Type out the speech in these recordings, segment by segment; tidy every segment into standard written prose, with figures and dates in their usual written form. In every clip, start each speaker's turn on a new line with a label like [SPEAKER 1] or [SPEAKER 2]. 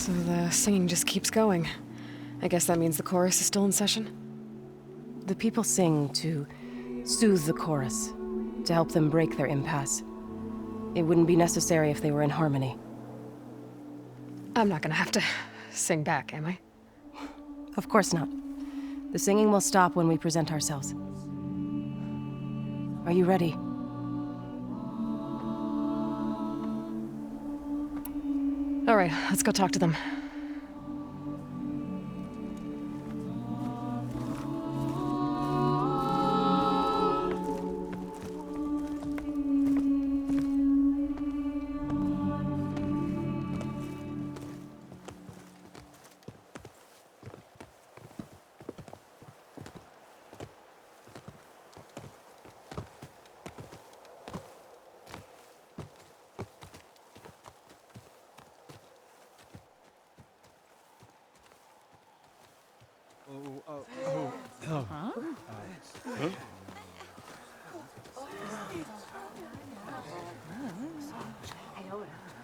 [SPEAKER 1] So the singing just keeps going. I guess that means the chorus is still in session?
[SPEAKER 2] The people sing to soothe the chorus, to help them break their impasse. It wouldn't be necessary if they were in harmony.
[SPEAKER 1] I'm not gonna have to sing back, am I?
[SPEAKER 2] Of course not. The singing will stop when we present ourselves. Are you ready?
[SPEAKER 1] All right, let's go talk to them.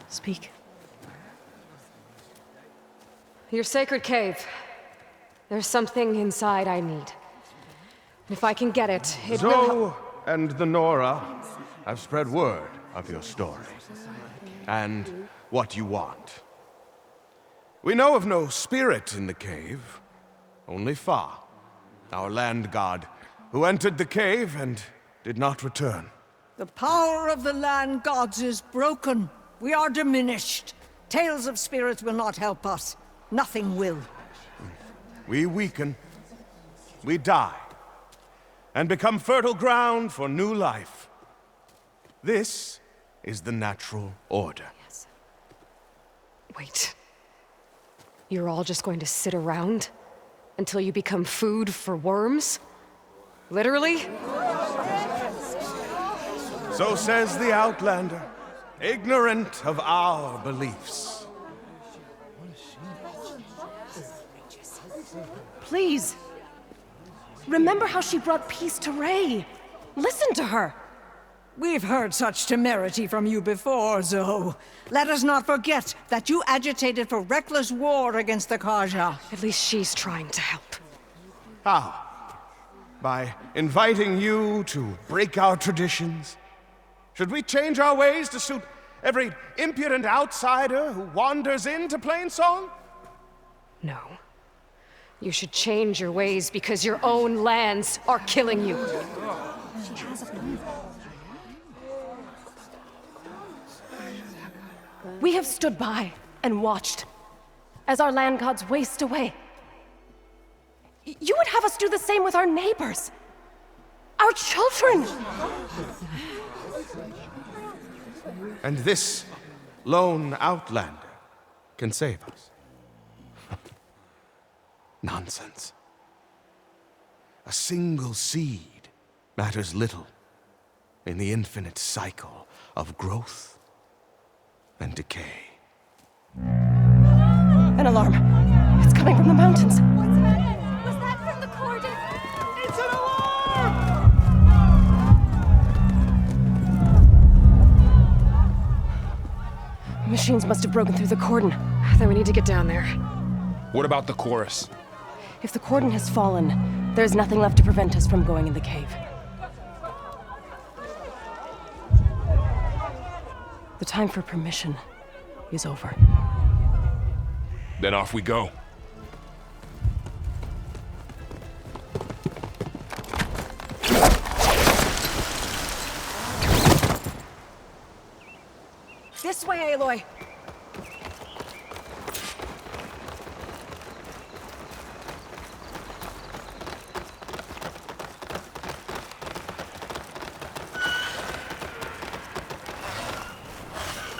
[SPEAKER 2] Speak.
[SPEAKER 1] Your sacred cave. There's something inside I need. If I can get it, it will help.
[SPEAKER 3] Zoe and the Nora have spread word of your story, and what you want. We know of no spirit in the cave, only Fa, our land god, who entered the cave and did not return.
[SPEAKER 4] The power of the land gods is broken. We are diminished. Tales of spirits will not help us. Nothing will.
[SPEAKER 3] We weaken, we die, and become fertile ground for new life. This is the natural order.
[SPEAKER 1] Yes. Wait. You're all just going to sit around until you become food for worms? Literally?
[SPEAKER 3] So says the Outlander, ignorant of our beliefs.
[SPEAKER 2] Please! Remember how she brought peace to Ray! Listen to her!
[SPEAKER 4] We've heard such temerity from you before, Zoe. Let us not forget that you agitated for reckless war against the Kaja.
[SPEAKER 1] At least she's trying to help.
[SPEAKER 3] How? By inviting you to break our traditions? Should we change our ways to suit every impudent outsider who wanders into Plainsong?
[SPEAKER 1] No. You should change your ways because your own lands are killing you.
[SPEAKER 2] We have stood by and watched as our land gods waste away. You would have us do the same with our neighbors, our children.
[SPEAKER 3] And this lone outlander can save us. Nonsense. A single seed matters little in the infinite cycle of growth and decay.
[SPEAKER 2] An alarm. It's coming from the mountains.
[SPEAKER 5] Was that from the cordon?
[SPEAKER 3] It's an alarm!
[SPEAKER 2] Machines must have broken through the cordon.
[SPEAKER 1] Then we need to get down there.
[SPEAKER 6] What about the chorus?
[SPEAKER 2] If the cordon has fallen, there's nothing left to prevent us from going in the cave. The time for permission is over.
[SPEAKER 6] Then off we go.
[SPEAKER 4] This way, Aloy.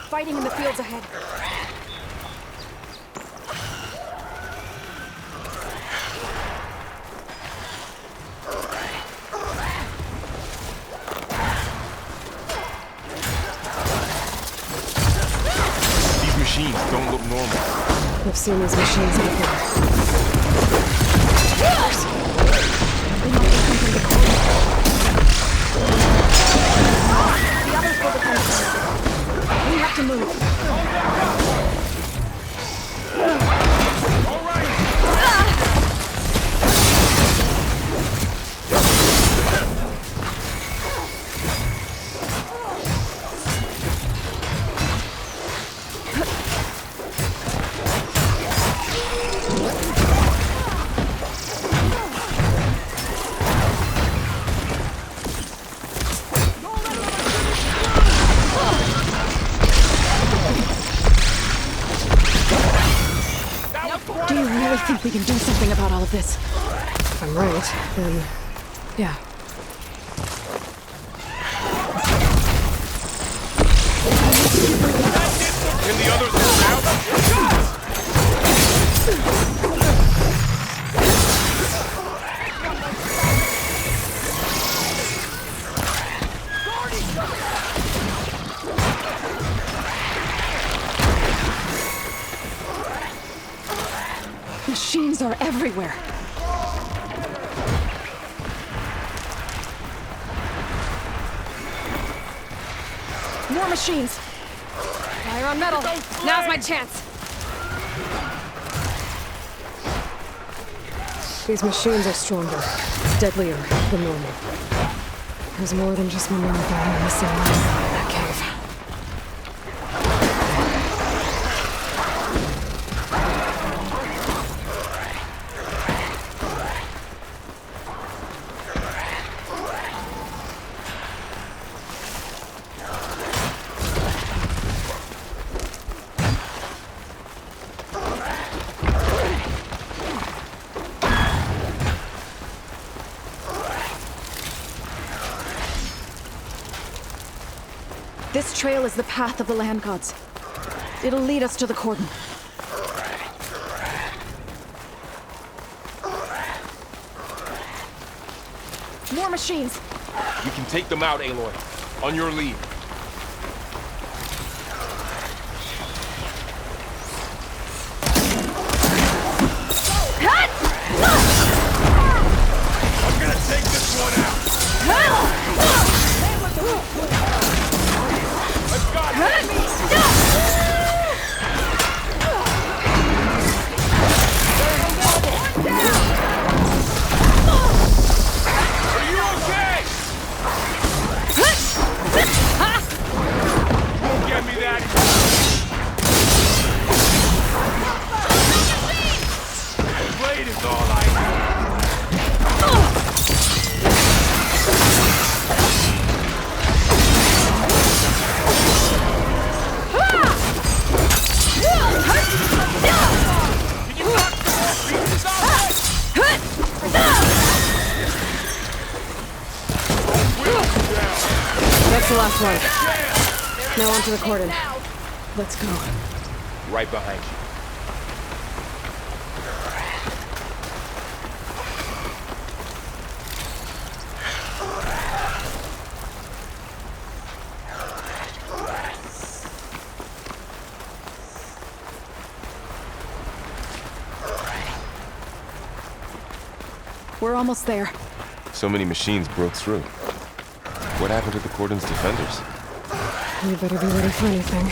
[SPEAKER 1] Fighting in the fields ahead.
[SPEAKER 6] These machines don't look normal.
[SPEAKER 1] I've seen these machines before. The others will defend us. We have to move.
[SPEAKER 2] think we can do something about all of this?
[SPEAKER 1] If I'm right, then... yeah.
[SPEAKER 6] Can the others move out?
[SPEAKER 2] Machines are everywhere. More machines.
[SPEAKER 1] Fire on metal. Now's my chance. These machines are stronger, deadlier than normal. There's more than just one marathon in the same line in that cave.
[SPEAKER 2] This trail is the path of the land gods. It'll lead us to the cordon. More machines!
[SPEAKER 6] We can take them out, Aloy. On your lead. I'm gonna take this one out! I've got it! Are you okay? Don't get me that. The blade is all I need.
[SPEAKER 1] That's the last one. Now onto the cordon. Let's go.
[SPEAKER 6] Right behind you.
[SPEAKER 2] We're almost there.
[SPEAKER 6] So many machines broke through. What happened to the cordon's defenders?
[SPEAKER 1] You better be ready for anything.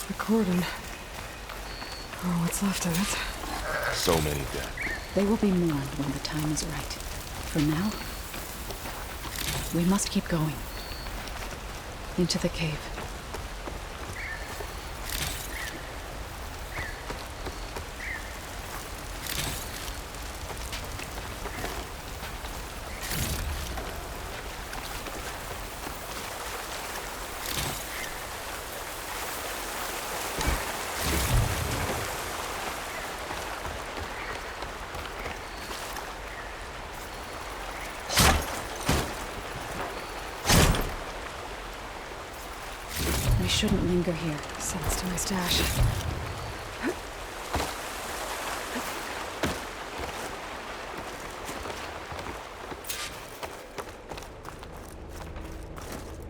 [SPEAKER 1] The cordon. Oh, what's left of it?
[SPEAKER 6] So many dead.
[SPEAKER 7] They will be mourned when the time is right. For now, we must keep going. Into the cave. We shouldn't linger here.
[SPEAKER 1] Sense to my stash.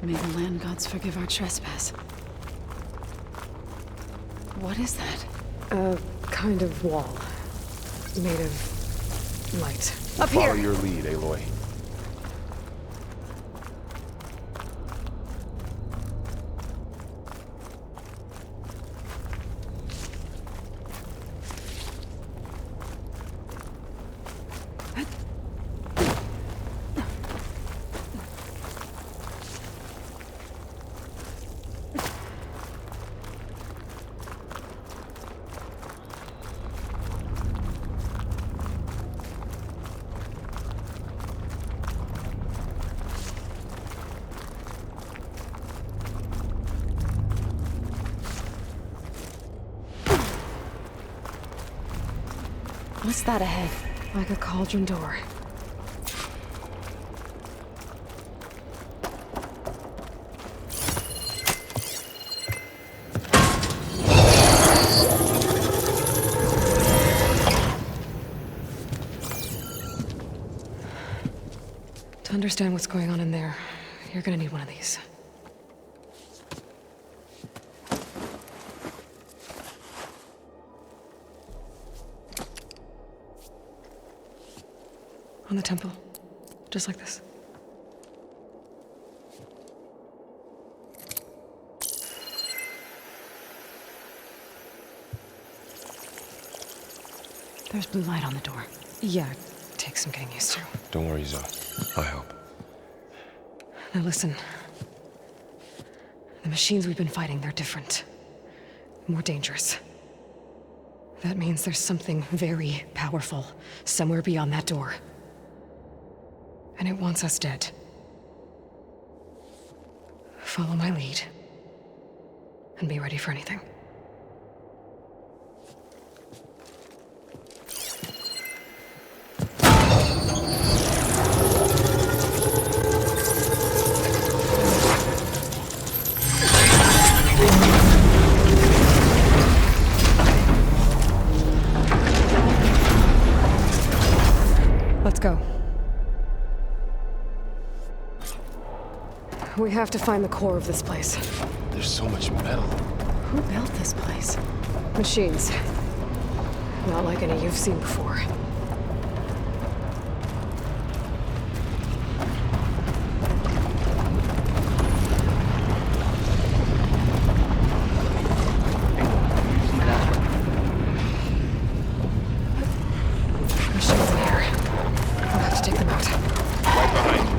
[SPEAKER 7] May the land gods forgive our trespass. What is that?
[SPEAKER 1] A kind of wall. Made of light.
[SPEAKER 2] Up
[SPEAKER 6] Follow
[SPEAKER 2] here!
[SPEAKER 6] your lead, Aloy.
[SPEAKER 7] What's that ahead?
[SPEAKER 1] Like a cauldron door. To understand what's going on in there, you're gonna need one of these. On the temple. Just like this.
[SPEAKER 7] There's blue light on the door.
[SPEAKER 1] Yeah, it takes some getting used to.
[SPEAKER 6] Don't worry, Zoe. I'll help.
[SPEAKER 1] Now listen. The machines we've been fighting, they're different. More dangerous. That means there's something very powerful somewhere beyond that door. And it wants us dead. Follow my lead. And be ready for anything. Let's go. We have to find the core of this place.
[SPEAKER 6] There's so much metal.
[SPEAKER 7] Who built this place?
[SPEAKER 1] Machines. Not like any you've seen before. Machines in here. We'll have to take them out.
[SPEAKER 6] Right behind you.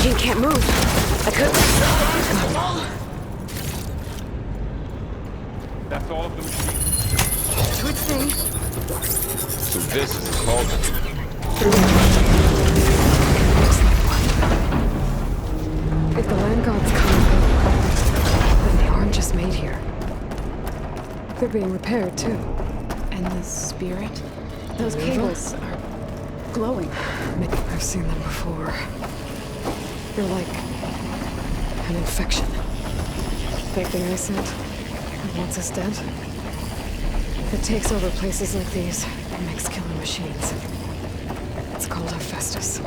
[SPEAKER 1] Machine can't move. I could.
[SPEAKER 6] That's all of the machines.
[SPEAKER 1] Good thing.
[SPEAKER 6] So this is the cauldron.
[SPEAKER 1] If the land gods come and go, then they aren't just made here. They're being repaired too.
[SPEAKER 7] And the spirit? Those cables are glowing.
[SPEAKER 1] I've seen them before. They're like an infection. That thing I said, that wants us dead. It takes over places like these and makes killing machines. It's called Hephaestus.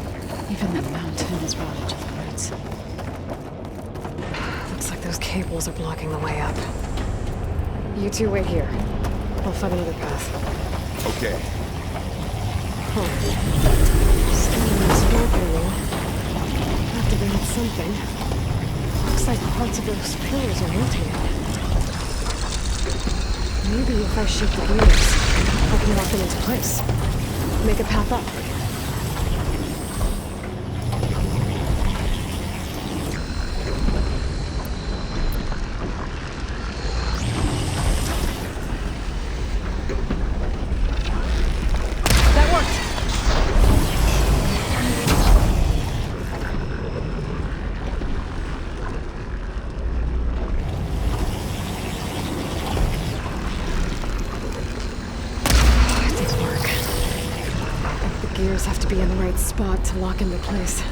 [SPEAKER 7] Even the mountain is rotted to the roots.
[SPEAKER 1] Looks like those cables are blocking the way up. You two wait here. I'll find another path.
[SPEAKER 6] Okay.
[SPEAKER 1] Standing in this dark wall. Activated something. Looks like parts of those pillars are rotating. Maybe if I shift the gears, I can lock them into place. Make a path up. That worked! Gears have to be in the right spot to lock into place.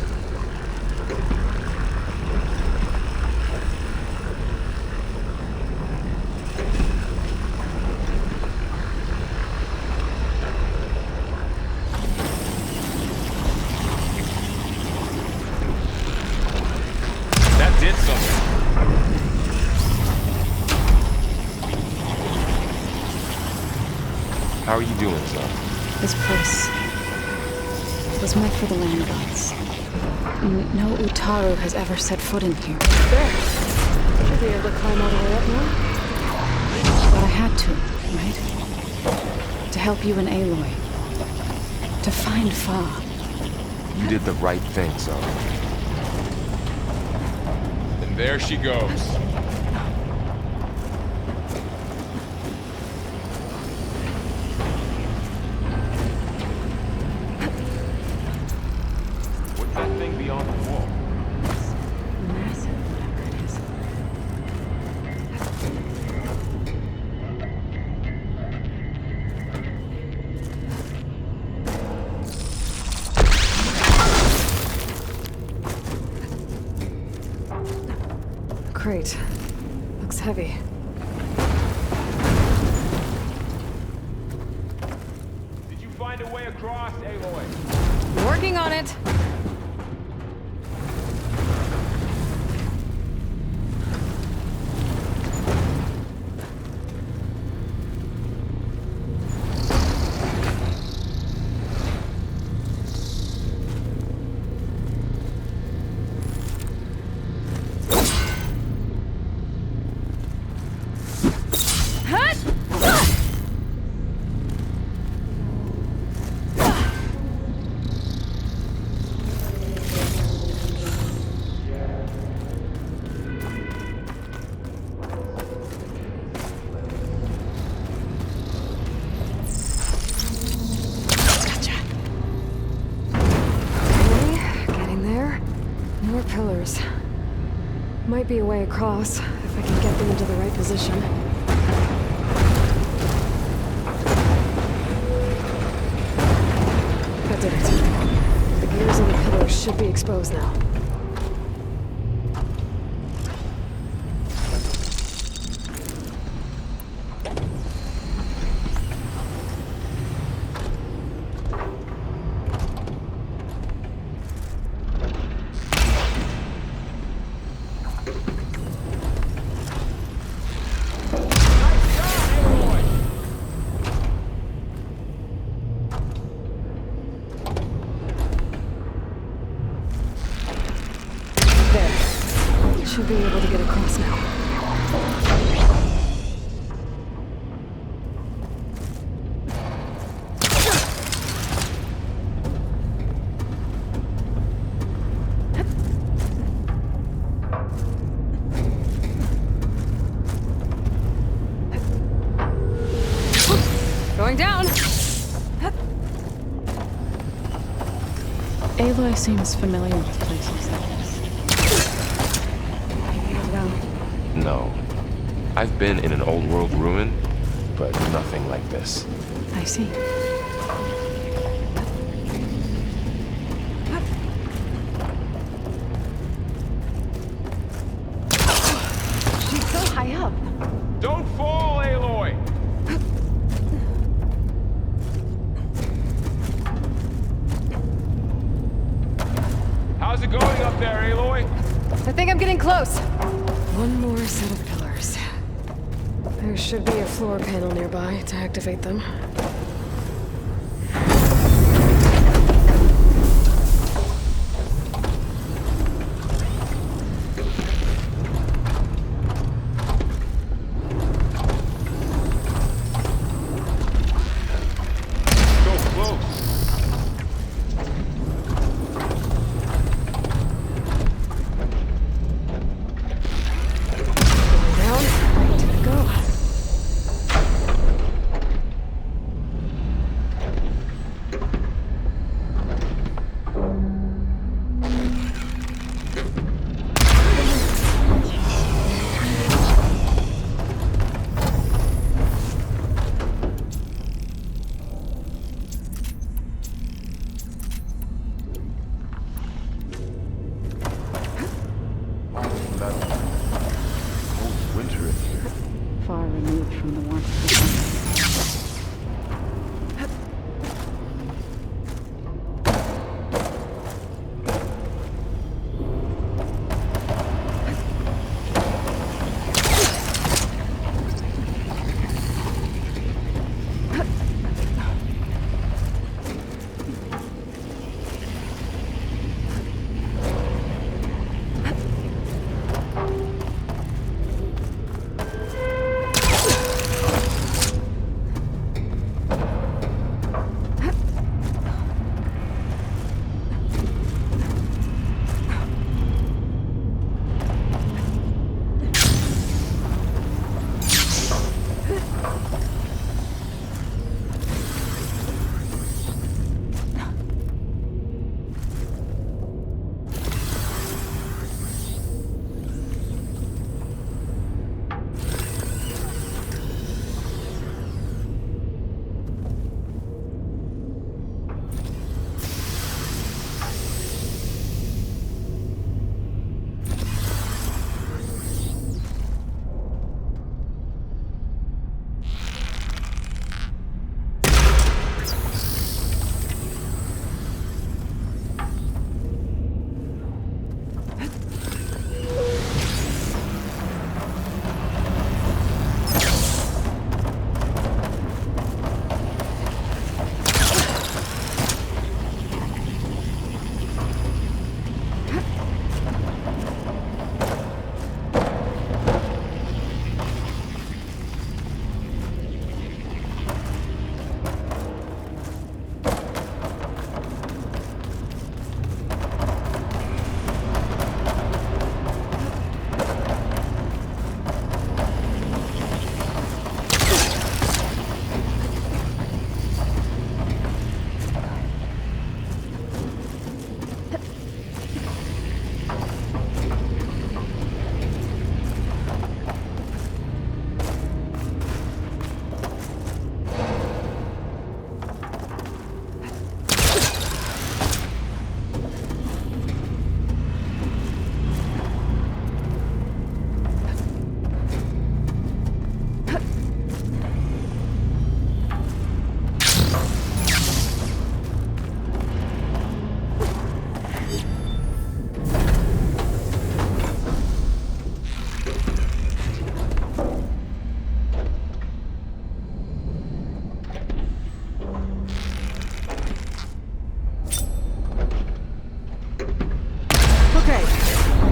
[SPEAKER 6] That did something. How are you doing, son?
[SPEAKER 7] This place was meant for the land gods. No Utaru has ever set foot in here.
[SPEAKER 1] There! You'll be able to climb all the way up now.
[SPEAKER 7] But I had to, right? To help you and Aloy. To find Fa.
[SPEAKER 6] You did the right thing, Zoe. And there she goes. What's that thing beyond the wall?
[SPEAKER 7] Massive, whatever it is.
[SPEAKER 1] Crate. Looks heavy.
[SPEAKER 6] Did you find a way across, Aloy?
[SPEAKER 1] Working on it. More pillars. Might be a way across, if I can get them into the right position. That did it. The gears on the pillars should be exposed now. Should be able to get across now. Going down!
[SPEAKER 7] Aloy seems familiar with places like this.
[SPEAKER 6] No. I've been in an old world ruin, but nothing like this.
[SPEAKER 7] I see.
[SPEAKER 2] She's so high up.
[SPEAKER 6] Don't fall, Aloy! How's it going up there, Aloy?
[SPEAKER 1] I think I'm getting close. One more set of pillars. There should be a floor panel nearby to activate them.
[SPEAKER 7] Far removed from the warmth of the sun.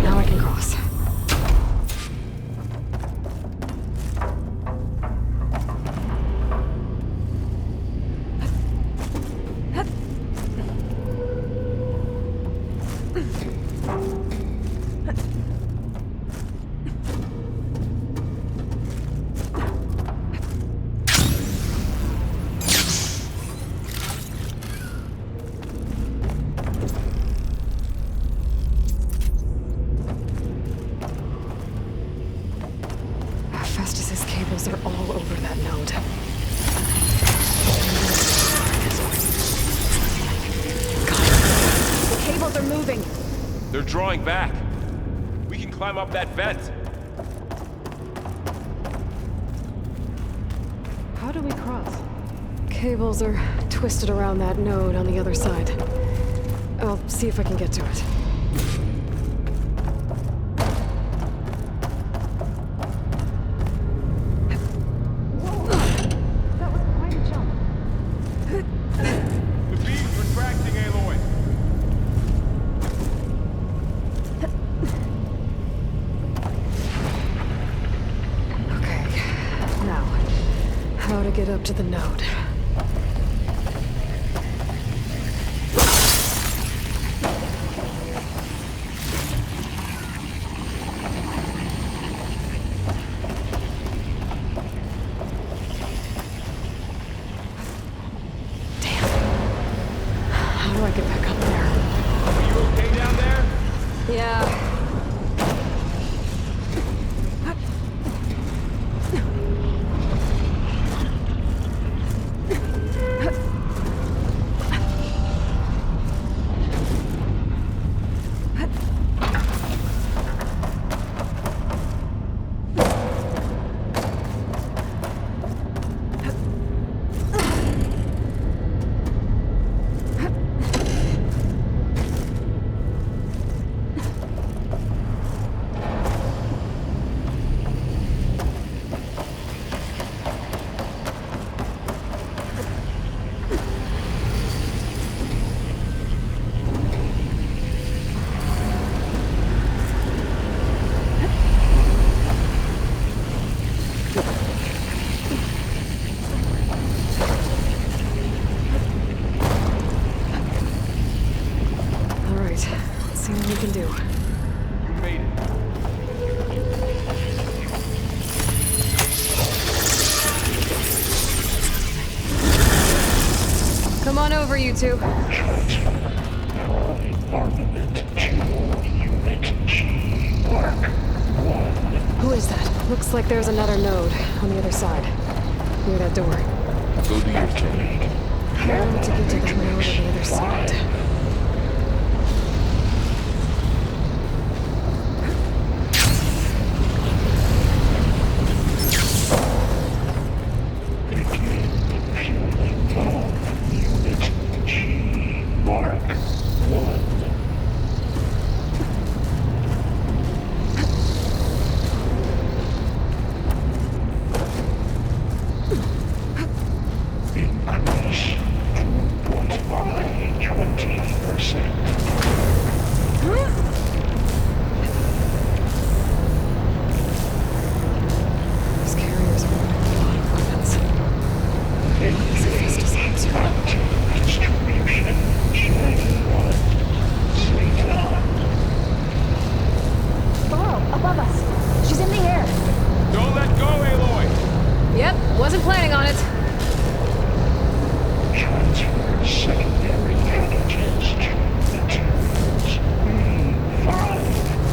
[SPEAKER 1] Now I can cross. Festus's cables are all over that node. God, the cables are moving.
[SPEAKER 6] They're drawing back. We can climb up that vent.
[SPEAKER 1] How do we cross? Cables are twisted around that node on the other side. I'll see if I can get to it.
[SPEAKER 6] The beam's retracting, Aloy.
[SPEAKER 1] Okay, now, how to get up to the node? How do I get back up there?
[SPEAKER 6] Are you okay down there?
[SPEAKER 1] Yeah. All right, let's see what we can do.
[SPEAKER 6] You made it.
[SPEAKER 1] Come on over, you two. Who is that? Looks like there's another node on the other side. Near that door.
[SPEAKER 6] Go do your thing.
[SPEAKER 1] I need to get to the node on the other side. Those carriers are running a lot of weapons. It's a Festus observer.
[SPEAKER 5] Below, above us. She's in the air.
[SPEAKER 6] Don't let go, Aloy.
[SPEAKER 1] Yep, wasn't planning on it.
[SPEAKER 8] Transfer secondary packages to materials B5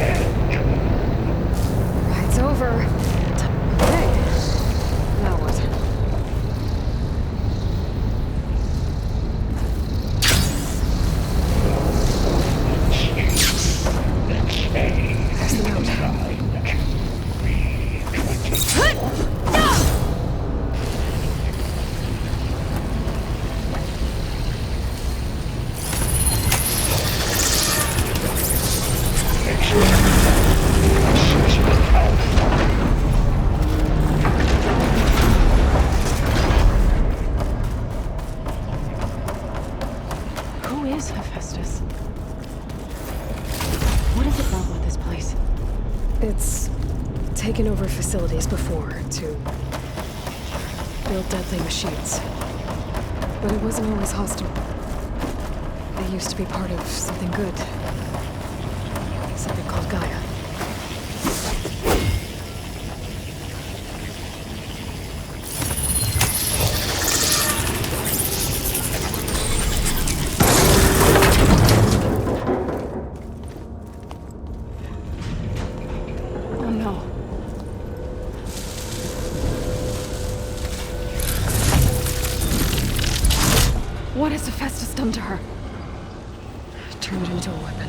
[SPEAKER 8] and
[SPEAKER 1] Ride's over. Okay. Now what? There's the node.
[SPEAKER 2] Who is Hephaestus? What does it want with this place?
[SPEAKER 1] It's taken over facilities before to build deadly machines. But it wasn't always hostile. They used to be part of something good. Something called Gaia.
[SPEAKER 2] Oh no. What has Hephaestus done to her?
[SPEAKER 1] Turned it into a weapon.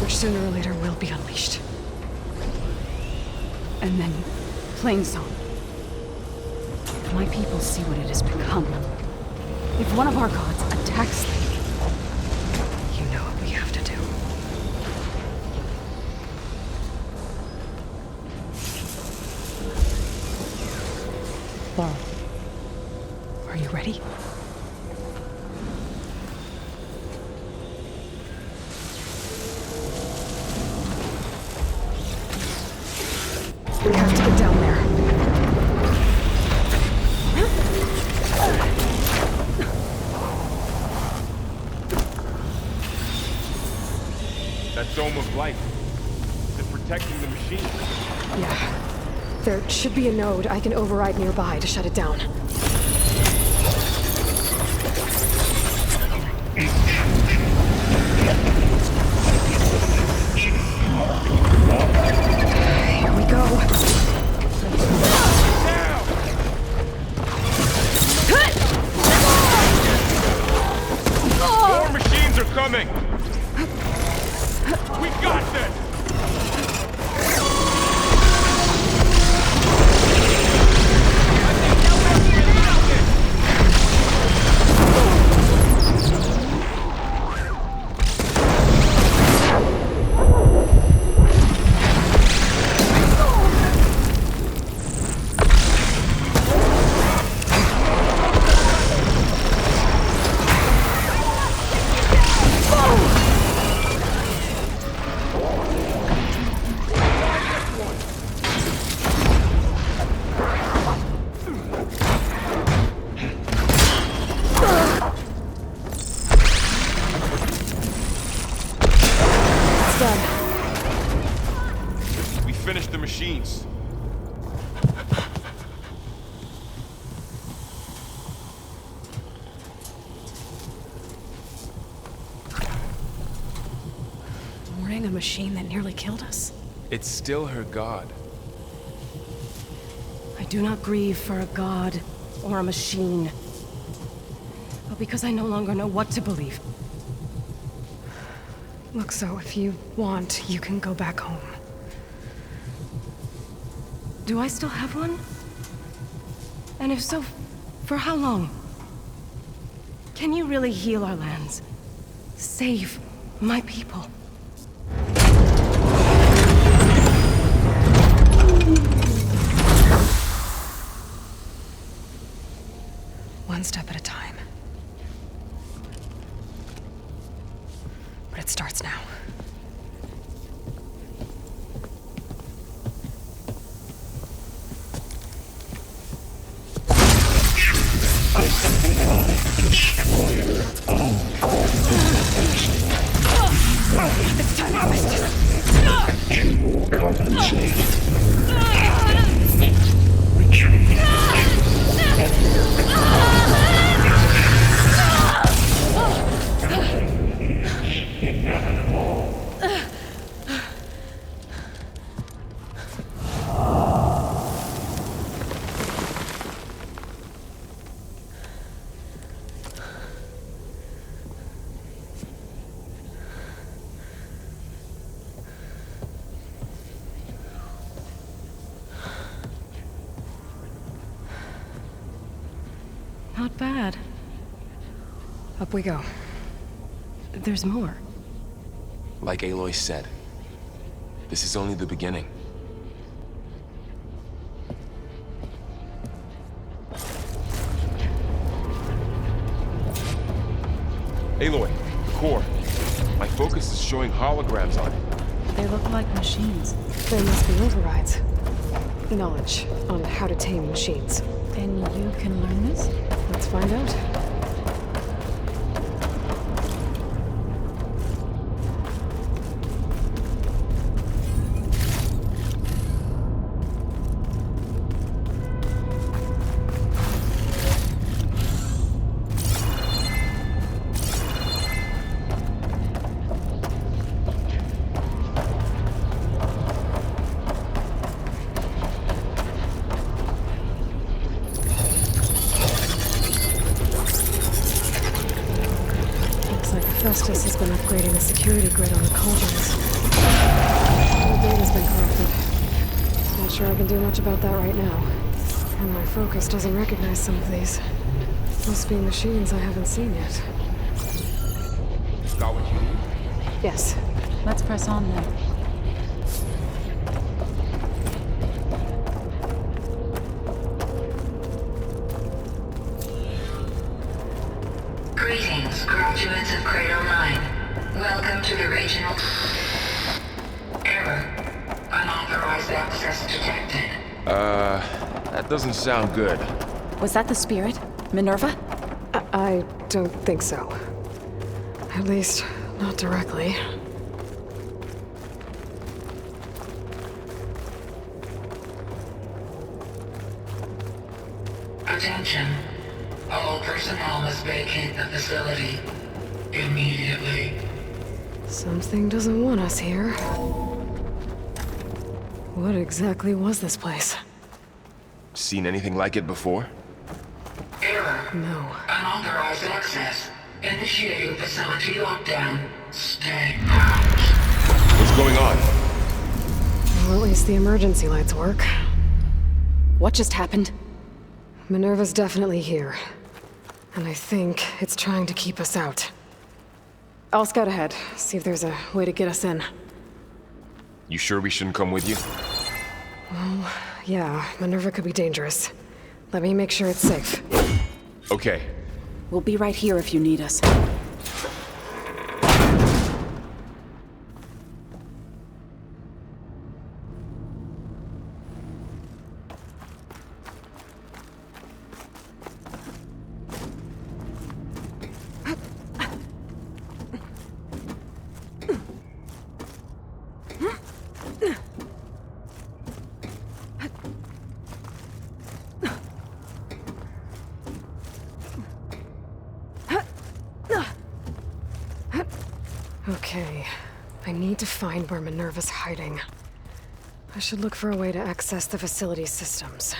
[SPEAKER 1] Which sooner or later will be unleashed.
[SPEAKER 7] And then, Plainsong. If my people see what it has become, if one of our gods attacks them,
[SPEAKER 1] You know what we have to do.
[SPEAKER 7] well, are you ready?
[SPEAKER 1] We have to get down there.
[SPEAKER 6] That dome of light. It's protecting the machine.
[SPEAKER 1] Yeah. There should be a node I can override nearby to shut it down. Here we go.
[SPEAKER 6] More machines are coming! We got this!
[SPEAKER 1] It's done.
[SPEAKER 6] We finished the machines.
[SPEAKER 7] Mourning a machine that nearly killed us?
[SPEAKER 6] It's still her god.
[SPEAKER 2] I do not grieve for a god or a machine, but because I no longer know what to believe.
[SPEAKER 1] Look, so if you want, you can go back home.
[SPEAKER 2] Do I still have one? And if so, for how long? Can you really heal our lands? Save my people?
[SPEAKER 1] One step at a time. But it starts now.
[SPEAKER 8] Compensate. Retreat.
[SPEAKER 2] Not bad.
[SPEAKER 1] Up we go.
[SPEAKER 2] There's more.
[SPEAKER 6] Like Aloy said, this is only the beginning. Aloy, the core. My focus is showing holograms on it.
[SPEAKER 7] They look like machines.
[SPEAKER 1] They must be overrides. Knowledge on how to tame machines.
[SPEAKER 7] And you can learn this?
[SPEAKER 1] Let's find out. Festus has been upgrading the security grid on the cauldrons. All data's been corrupted. Not sure I can do much about that right now. And my focus doesn't recognize some of these. Must be machines I haven't seen yet.
[SPEAKER 6] Got what you need?
[SPEAKER 7] Yes. Let's press on then.
[SPEAKER 9] Greetings, graduates of Cradle 9. Welcome to the regional... Error. Unauthorized access detected.
[SPEAKER 6] That doesn't sound good.
[SPEAKER 2] Was that the spirit? Minerva?
[SPEAKER 1] I don't think so. At least, not directly.
[SPEAKER 9] Attention. All personnel must vacate the facility immediately.
[SPEAKER 1] Something doesn't want us here. What exactly was this place?
[SPEAKER 6] Seen anything like it before?
[SPEAKER 9] Error.
[SPEAKER 1] No.
[SPEAKER 9] Unauthorized access. Initiating facility lockdown. Stay out.
[SPEAKER 6] What's going on?
[SPEAKER 1] Well, at least the emergency lights work.
[SPEAKER 2] What just happened?
[SPEAKER 1] Minerva's definitely here. And I think it's trying to keep us out. I'll scout ahead, see if there's a way to get us in.
[SPEAKER 6] You sure we shouldn't come with you?
[SPEAKER 1] Well, yeah, Minerva could be dangerous. Let me make sure it's safe.
[SPEAKER 6] Okay.
[SPEAKER 2] We'll be right here if you need us.
[SPEAKER 1] Okay, I need to find where Minerva's hiding. I should look for a way to access the facility's systems.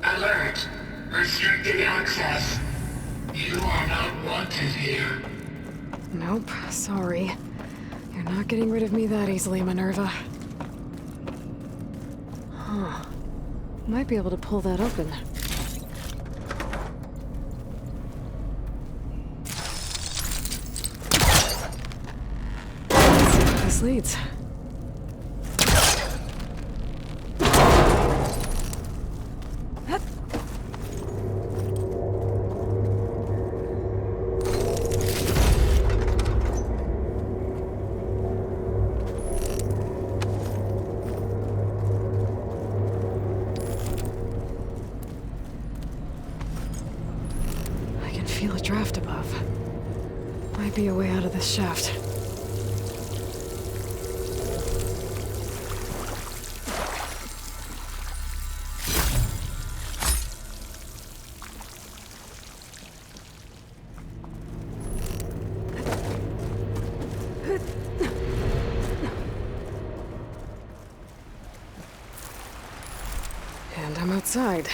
[SPEAKER 9] Alert. Restricted access. You are not wanted here.
[SPEAKER 1] Nope, sorry. You're not getting rid of me that easily, Minerva. Huh. Might be able to pull that open. Let's see where this leads. Feel a draft above. Might be a way out of this shaft. And I'm outside.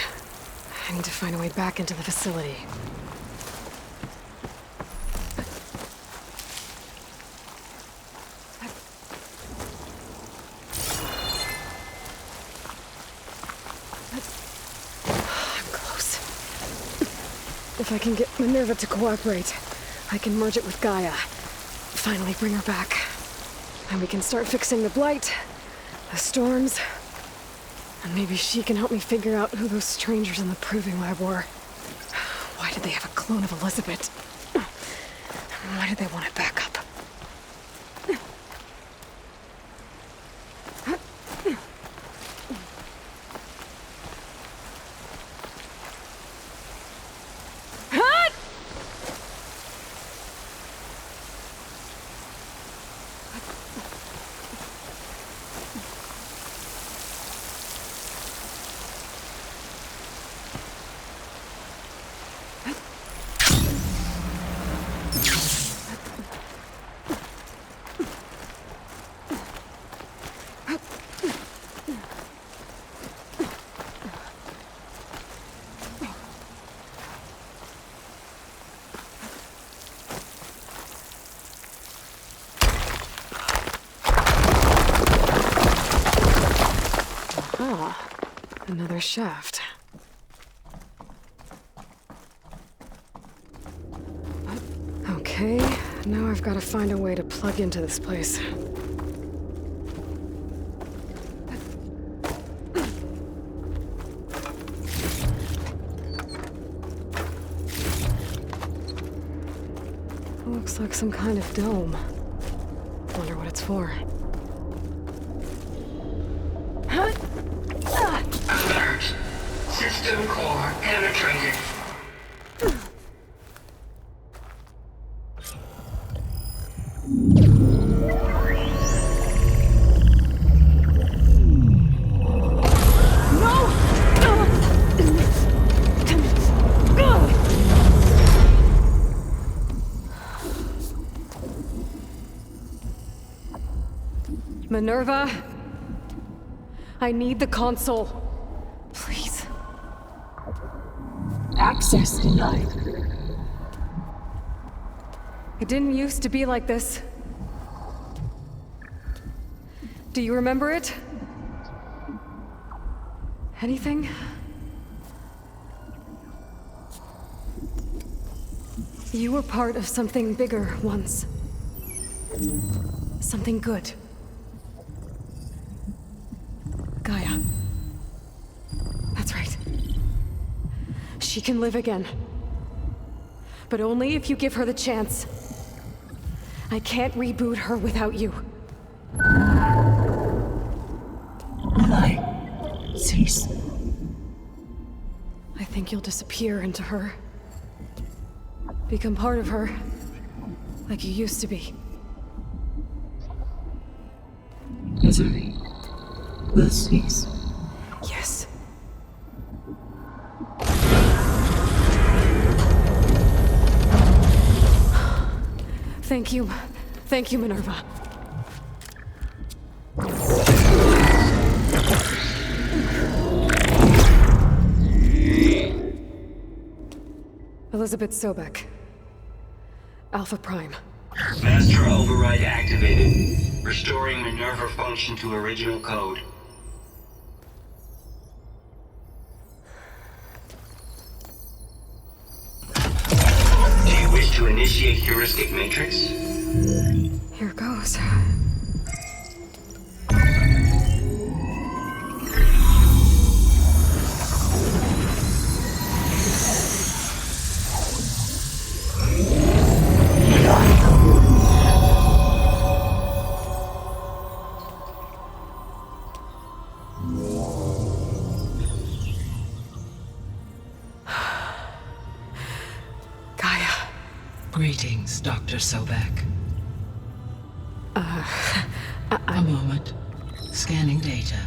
[SPEAKER 1] I need to find a way back into the facility. If I can get Minerva to cooperate, I can merge it with Gaia. Finally bring her back. And we can start fixing the Blight, the storms, And maybe she can help me figure out who those strangers in the proving lab were. Why did they have a clone of Elizabeth? Why did they want it back up? Another shaft. Okay, now I've got to find a way to plug into this place. Looks like some kind of dome. Wonder what it's for.
[SPEAKER 9] Alert. System core penetrated.
[SPEAKER 1] Minerva, I need the console. Please.
[SPEAKER 5] Access denied.
[SPEAKER 1] It didn't used to be like this. Do you remember it? Anything? You were part of something bigger once. Something good. Gaia. That's right. She can live again. But only if you give her the chance. I can't reboot her without you.
[SPEAKER 5] Ally, cease.
[SPEAKER 1] I think you'll disappear into her. Become part of her, like you used to be.
[SPEAKER 5] Misery will cease.
[SPEAKER 1] Yes. Thank you. Thank you, Minerva. Elizabeth Sobek. Alpha Prime.
[SPEAKER 10] Master override activated. Restoring Minerva function to original code. Do you wish to initiate heuristic matrix?
[SPEAKER 1] Here goes.
[SPEAKER 11] Greetings, Dr. Sobek. A moment. Scanning data.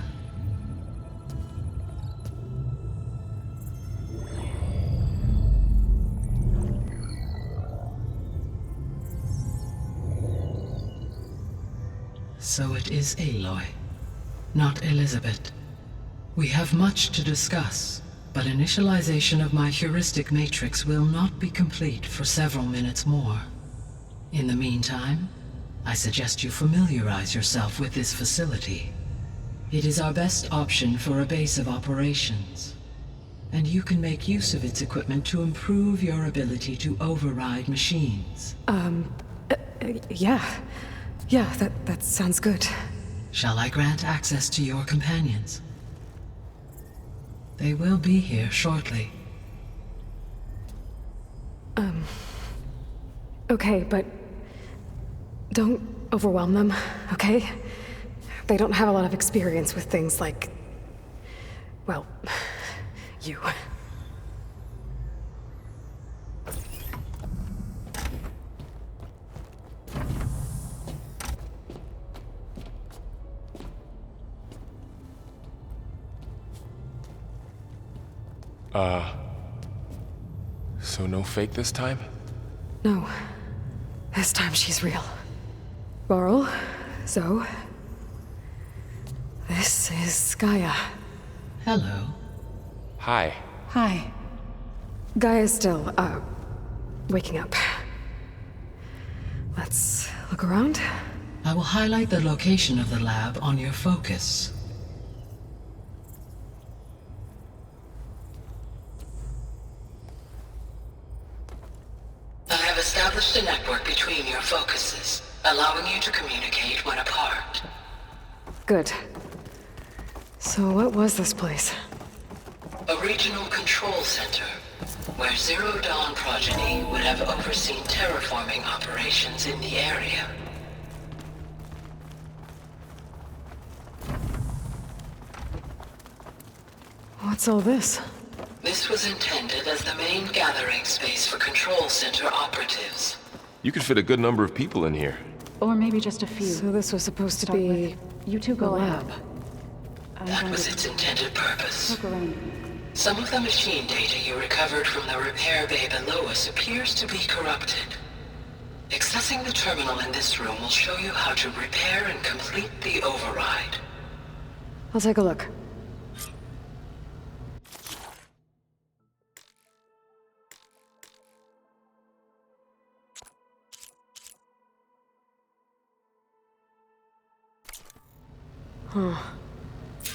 [SPEAKER 11] So it is Aloy, not Elizabeth. We have much to discuss. But initialization of my heuristic matrix will not be complete for several minutes more. In the meantime, I suggest you familiarize yourself with this facility. It is our best option for a base of operations, and you can make use of its equipment to improve your ability to override machines.
[SPEAKER 1] Yeah. Yeah, that sounds good.
[SPEAKER 11] Shall I grant access to your companions? They will be here shortly.
[SPEAKER 1] Okay, but don't overwhelm them, okay? They don't have a lot of experience with things like, well, you.
[SPEAKER 6] So no fake this time?
[SPEAKER 1] No. This time she's real. Varl, Zoe. This is Gaia.
[SPEAKER 11] Hello.
[SPEAKER 6] Hi.
[SPEAKER 7] Hi.
[SPEAKER 1] Gaia's still, waking up. Let's look around.
[SPEAKER 11] I will highlight the location of the lab on your focus.
[SPEAKER 12] I have established a network between your focuses, allowing you to communicate when apart.
[SPEAKER 1] Good. So what was this place?
[SPEAKER 12] A regional control center, where Zero Dawn progeny would have overseen terraforming operations in the area.
[SPEAKER 1] What's all this?
[SPEAKER 12] This was intended as the main gathering space for control center operatives.
[SPEAKER 6] You could fit a good number of people in here.
[SPEAKER 7] Or maybe just a few.
[SPEAKER 1] So this was supposed to be
[SPEAKER 7] You two
[SPEAKER 1] a
[SPEAKER 7] go
[SPEAKER 1] lab.
[SPEAKER 7] ahead.
[SPEAKER 12] That was its intended purpose.
[SPEAKER 7] Look around.
[SPEAKER 12] Some of the machine data you recovered from the repair bay below us appears to be corrupted. Accessing the terminal in this room will show you how to repair and complete the override.
[SPEAKER 1] I'll take a look. Huh.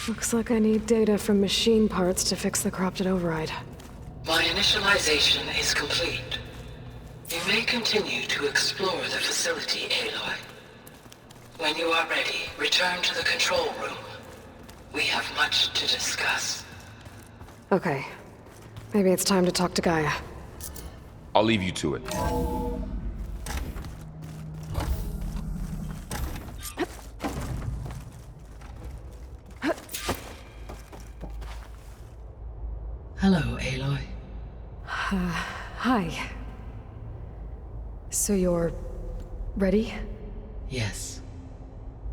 [SPEAKER 1] Looks like I need data from machine parts to fix the corrupted override.
[SPEAKER 12] My initialization is complete. You may continue to explore the facility, Aloy. When you are ready, return to the control room. We have much to discuss.
[SPEAKER 1] Okay. Maybe it's time to talk to Gaia.
[SPEAKER 6] I'll leave you to it.
[SPEAKER 11] Hello, Aloy.
[SPEAKER 1] Hi. So you're ready?
[SPEAKER 11] Yes.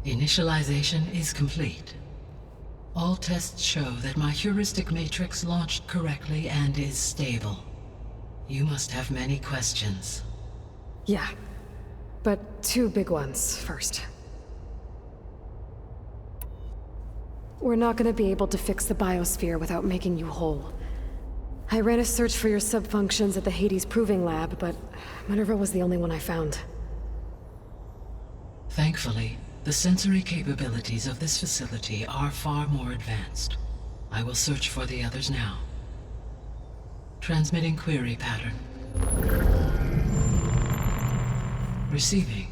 [SPEAKER 11] Initialization is complete. All tests show that my heuristic matrix launched correctly and is stable. You must have many questions.
[SPEAKER 1] Yeah. But two big ones first. We're not gonna be able to fix the biosphere without making you whole. I ran a search for your subfunctions at the Hades Proving Lab, but Minerva was the only one I found.
[SPEAKER 11] Thankfully, the sensory capabilities of this facility are far more advanced. I will search for the others now. Transmitting query pattern. Receiving.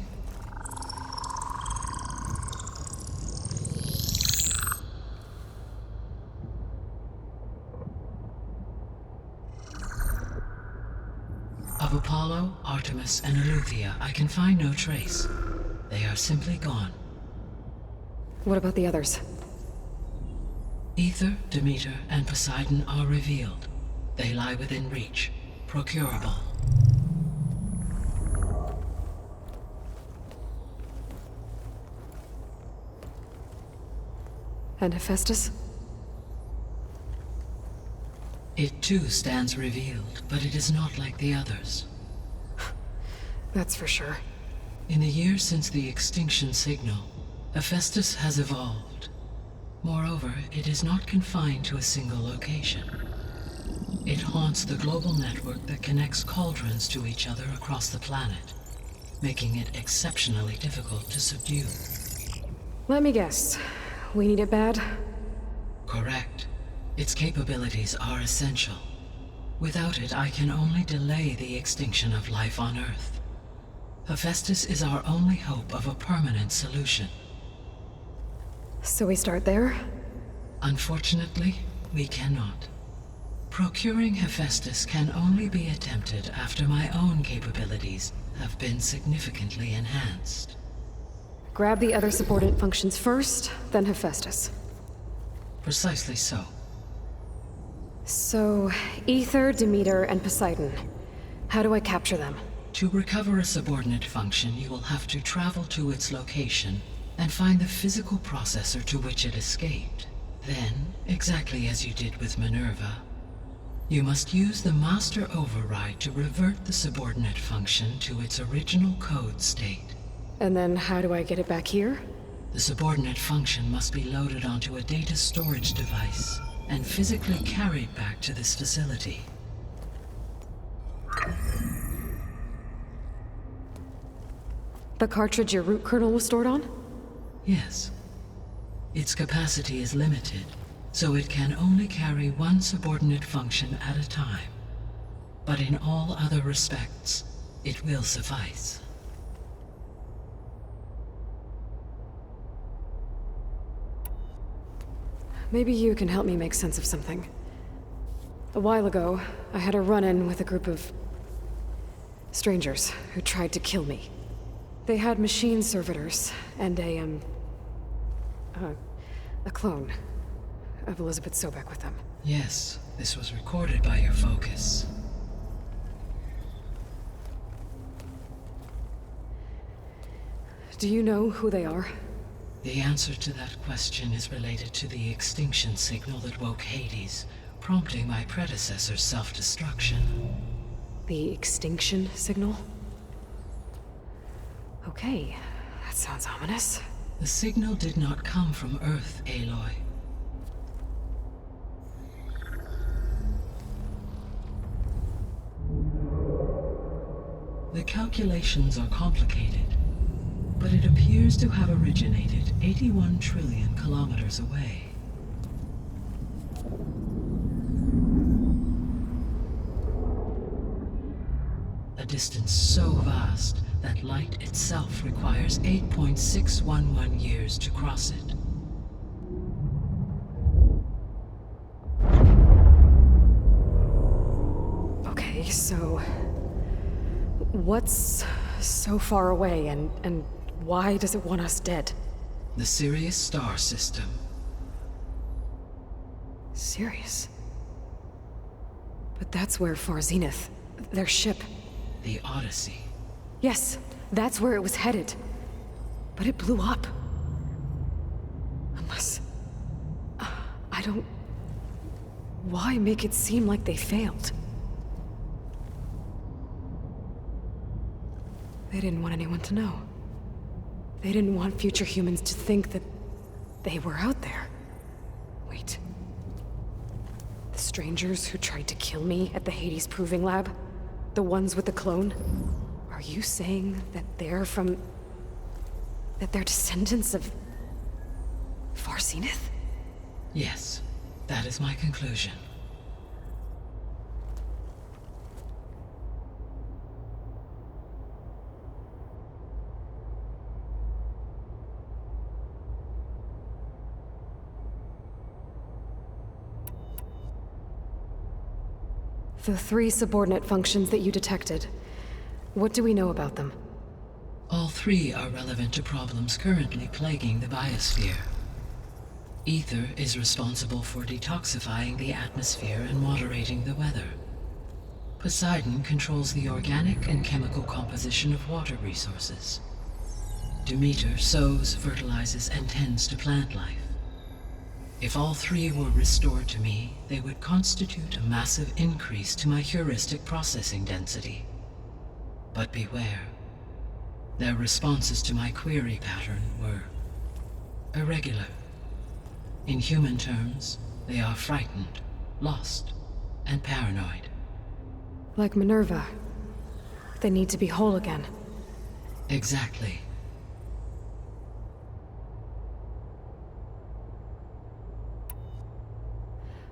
[SPEAKER 11] Of Apollo, Artemis, and Eleuthia, I can find no trace. They are simply gone.
[SPEAKER 1] What about the others?
[SPEAKER 11] Ether, Demeter, and Poseidon are revealed. They lie within reach. Procurable.
[SPEAKER 1] And Hephaestus?
[SPEAKER 11] It too stands revealed, but it is not like the others.
[SPEAKER 1] That's for sure.
[SPEAKER 11] In the years since the extinction signal, Hephaestus has evolved. Moreover, it is not confined to a single location. It haunts the global network that connects cauldrons to each other across the planet, making it exceptionally difficult to subdue.
[SPEAKER 1] Let me guess. We need it bad?
[SPEAKER 11] Correct. Its capabilities are essential. Without it, I can only delay the extinction of life on Earth. Hephaestus is our only hope of a permanent solution.
[SPEAKER 1] So we start there?
[SPEAKER 11] Unfortunately, we cannot. Procuring Hephaestus can only be attempted after my own capabilities have been significantly enhanced.
[SPEAKER 1] Grab the other subordinate functions first, then Hephaestus.
[SPEAKER 11] Precisely so.
[SPEAKER 1] So, Aether, Demeter, and Poseidon. How do I capture them?
[SPEAKER 11] To recover a subordinate function, you will have to travel to its location and find the physical processor to which it escaped. Then, exactly as you did with Minerva, you must use the Master Override to revert the subordinate function to its original code state.
[SPEAKER 1] And then how do I get it back here?
[SPEAKER 11] The subordinate function must be loaded onto a data storage device and physically carried back to this facility.
[SPEAKER 1] The cartridge your root kernel was stored on?
[SPEAKER 11] Yes. Its capacity is limited, so it can only carry one subordinate function at a time. But in all other respects, it will suffice.
[SPEAKER 1] Maybe you can help me make sense of something. A while ago, I had a run-in with a group of strangers who tried to kill me. They had machine servitors and a clone of Elizabeth Sobek with them.
[SPEAKER 11] Yes, this was recorded by your focus.
[SPEAKER 1] Do you know who they are?
[SPEAKER 11] The answer to that question is related to the extinction signal that woke Hades, prompting my predecessor's self-destruction.
[SPEAKER 1] The extinction signal? Okay, that sounds ominous.
[SPEAKER 11] The signal did not come from Earth, Aloy. The calculations are complicated, but it appears to have originated 81 trillion kilometers away. A distance so vast that light itself requires 8.611 years to cross it.
[SPEAKER 1] Okay, so what's so far away and why does it want us dead?
[SPEAKER 11] The Sirius star system.
[SPEAKER 1] Sirius? But that's where Far Zenith, their ship.
[SPEAKER 11] The Odyssey.
[SPEAKER 1] Yes, that's where it was headed. But it blew up. Unless... I don't... Why make it seem like they failed? They didn't want anyone to know. They didn't want future humans to think that they were out there. Wait. The strangers who tried to kill me at the Hades Proving Lab? The ones with the clone? Are you saying that they're from... that they're descendants of... Far Zenith?
[SPEAKER 11] Yes, that is my conclusion.
[SPEAKER 1] The 3 subordinate functions that you detected. What do we know about them?
[SPEAKER 11] All 3 are relevant to problems currently plaguing the biosphere. Aether is responsible for detoxifying the atmosphere and moderating the weather. Poseidon controls the organic and chemical composition of water resources. Demeter sows, fertilizes, and tends to plant life. If all 3 were restored to me, they would constitute a massive increase to my heuristic processing density. But beware. Their responses to my query pattern were irregular. In human terms, they are frightened, lost, and paranoid.
[SPEAKER 1] Like Minerva. They need to be whole again.
[SPEAKER 11] Exactly.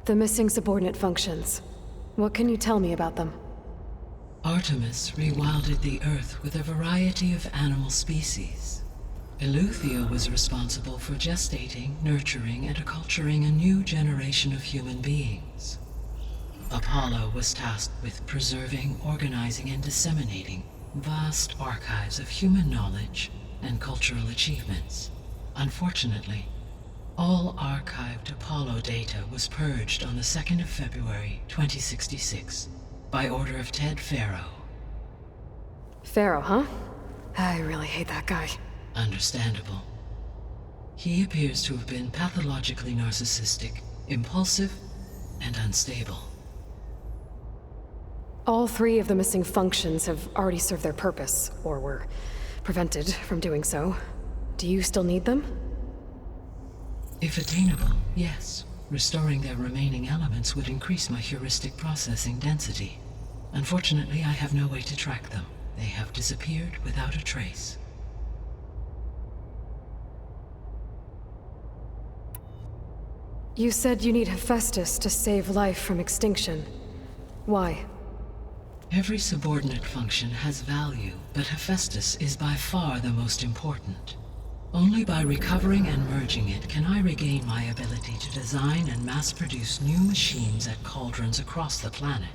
[SPEAKER 1] The missing subordinate functions. What can you tell me about them?
[SPEAKER 11] Artemis rewilded the Earth with a variety of animal species. Eleuthia was responsible for gestating, nurturing, and acculturating a new generation of human beings. Apollo was tasked with preserving, organizing, and disseminating vast archives of human knowledge and cultural achievements. Unfortunately, all archived Apollo data was purged on the 2nd of February, 2066, by order of Ted Faro.
[SPEAKER 1] Pharaoh, huh? I really hate that guy.
[SPEAKER 11] Understandable. He appears to have been pathologically narcissistic, impulsive, and unstable.
[SPEAKER 1] All 3 of the missing functions have already served their purpose, or were prevented from doing so. Do you still need them?
[SPEAKER 11] If attainable, yes. Restoring their remaining elements would increase my heuristic processing density. Unfortunately, I have no way to track them. They have disappeared without a trace.
[SPEAKER 1] You said you need Hephaestus to save life from extinction. Why?
[SPEAKER 11] Every subordinate function has value, but Hephaestus is by far the most important. Only by recovering and merging it can I regain my ability to design and mass-produce new machines at cauldrons across the planet.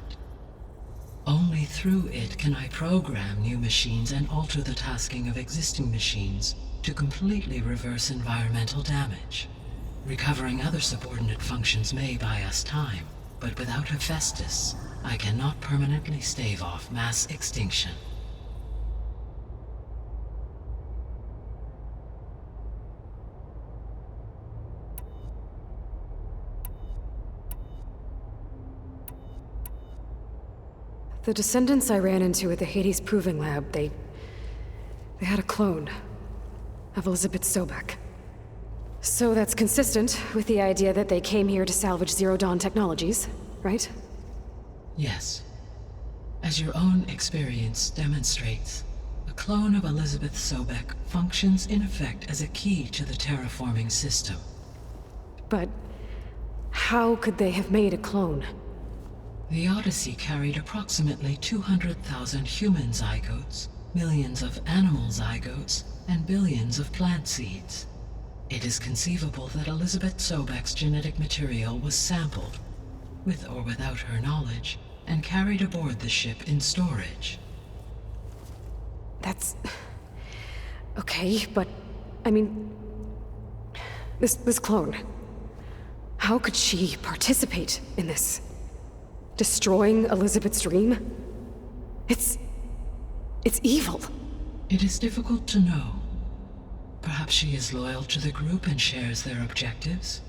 [SPEAKER 11] Only through it can I program new machines and alter the tasking of existing machines to completely reverse environmental damage. Recovering other subordinate functions may buy us time, but without Hephaestus, I cannot permanently stave off mass extinction.
[SPEAKER 1] The descendants I ran into at the Hades Proving Lab, they had a clone of Elizabeth Sobek. So that's consistent with the idea that they came here to salvage Zero Dawn technologies, right?
[SPEAKER 11] Yes. As your own experience demonstrates, a clone of Elizabeth Sobek functions in effect as a key to the terraforming system.
[SPEAKER 1] But how could they have made a clone?
[SPEAKER 11] The Odyssey carried approximately 200,000 human zygotes, millions of animal zygotes, and billions of plant seeds. It is conceivable that Elizabeth Sobek's genetic material was sampled, with or without her knowledge, and carried aboard the ship in storage.
[SPEAKER 1] That's... okay, but... I mean... This clone... How could she participate in this? Destroying Elizabeth's dream? It's evil.
[SPEAKER 11] It is difficult to know. Perhaps she is loyal to the group and shares their objectives.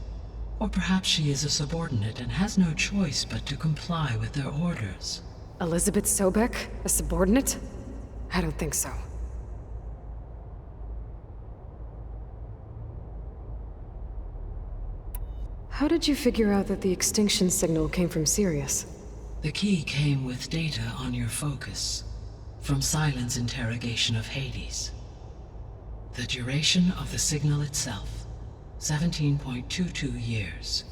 [SPEAKER 11] Or perhaps she is a subordinate and has no choice but to comply with their orders.
[SPEAKER 1] Elizabeth Sobek? A subordinate? I don't think so. How did you figure out that the extinction signal came from Sirius?
[SPEAKER 11] The key came with data on your focus, from Silent's interrogation of Hades. The duration of the signal itself, 17.22 years.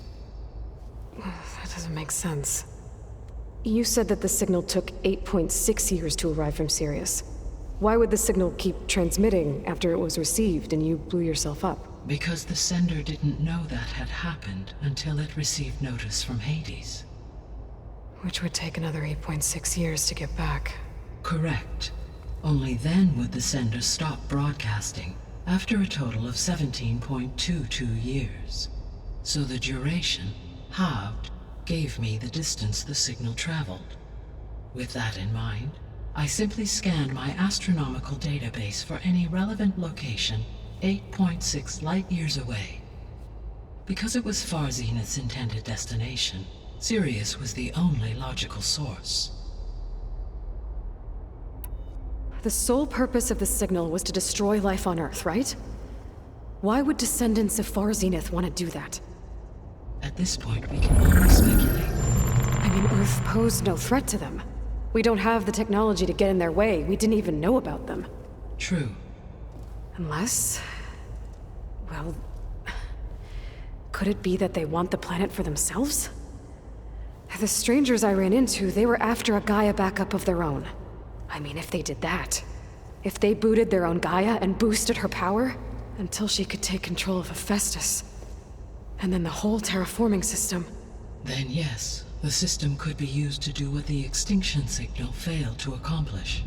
[SPEAKER 1] That doesn't make sense. You said that the signal took 8.6 years to arrive from Sirius. Why would the signal keep transmitting after it was received and you blew yourself up?
[SPEAKER 11] Because the sender didn't know that had happened until it received notice from Hades.
[SPEAKER 1] Which would take another 8.6 years to get back.
[SPEAKER 11] Correct. Only then would the sender stop broadcasting, after a total of 17.22 years. So the duration, halved, gave me the distance the signal traveled. With that in mind, I simply scanned my astronomical database for any relevant location 8.6 light-years away. Because it was Far Zenith's intended destination, Sirius was the only logical source.
[SPEAKER 1] The sole purpose of the signal was to destroy life on Earth, right? Why would descendants of Far Zenith want to do that?
[SPEAKER 11] At this point, we can only speculate.
[SPEAKER 1] I mean, Earth posed no threat to them. We don't have the technology to get in their way. We didn't even know about them.
[SPEAKER 11] True.
[SPEAKER 1] Unless... well... could it be that they want the planet for themselves? The strangers I ran into, they were after a Gaia backup of their own. I mean, if they did that, if they booted their own Gaia and boosted her power, until she could take control of Hephaestus, and then the whole terraforming system.
[SPEAKER 11] Then yes, The system could be used to do what the extinction signal failed to accomplish.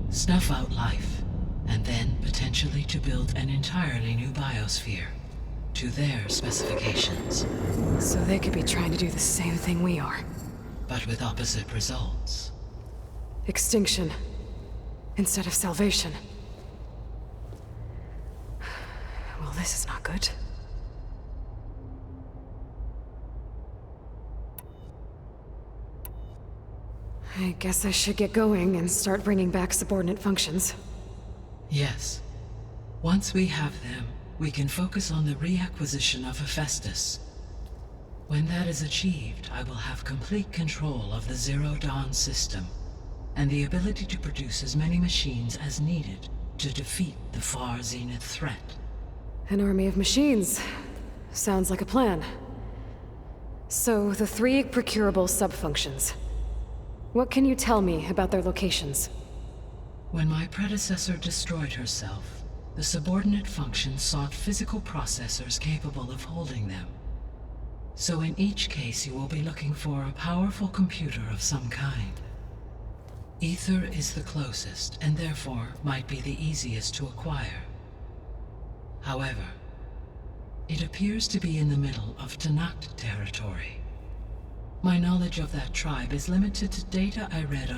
[SPEAKER 11] Snuff out life, and then potentially to build an entirely new biosphere, to their specifications.
[SPEAKER 1] So they could be trying to do the same thing we are.
[SPEAKER 11] But with opposite results.
[SPEAKER 1] Extinction instead of salvation. Well, this is not good. I guess I should get going and start bringing back subordinate functions.
[SPEAKER 11] Yes. Once we have them, we can focus on the reacquisition of Hephaestus. When that is achieved, I will have complete control of the Zero Dawn system, and the ability to produce as many machines as needed to defeat the Far Zenith threat.
[SPEAKER 1] An army of machines. Sounds like a plan. So, the 3 procurable sub-functions. What can you tell me about their locations?
[SPEAKER 11] When my predecessor destroyed herself, the subordinate functions sought physical processors capable of holding them. So in each case you will be looking for a powerful computer of some kind. Ether is the closest, and therefore might be the easiest to acquire. However, it appears to be in the middle of Tenakt territory. My knowledge of that tribe is limited to data I read on